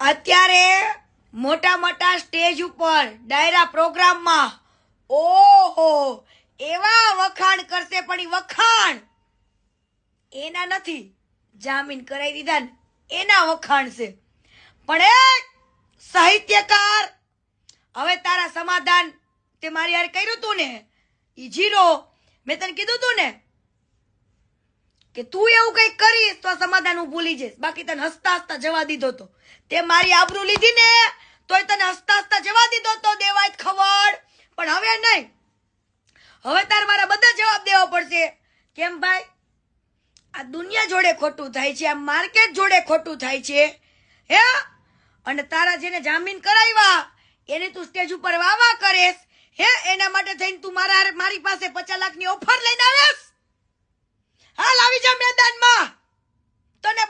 અત્યારે મોટા મોટા સ્ટેજ ઉપર ડાયરા પ્રોગ્રામમાં ઓહો એવા વખાણ કરશે, પણ ઈ વખાણ એના નથી, જામીન કરાવી દીધા ને એના વખાણ છે. પણ એ સાહિત્યકાર, હવે તારા સમાધાન તે મારી યાર કર્યું તું ને ઈ જીરો. મેં તને કીધું તું ને કે તું એવું કઈક કરીશ તો સમાધાન હું ભૂલી જઈશ, બાકી તને હસતા હસતા જવા દીધો તો. તે મારી આબરૂ લીધી ને તોય તને હસતા હસતા જવા દીધો તો દેવાય ખબર. પણ હવે નહીં, હવે તારે મારા બધા જવાબ દેવા પડશે. કેમ ભાઈ? આ દુનિયા જોડે ખોટું થાય છે, આ માર્કેટ જોડે ખોટું થાય છે હે. અને તારા જેને જામીન કરાવ્યા એને તું સ્ટેજ ઉપર વાવા કરેશ હે, એના માટે થઈને તું મારી પાસે 50 લાખની ઓફર લઈને આવેશ. હાલ આવી જા મેદાનમાં, તને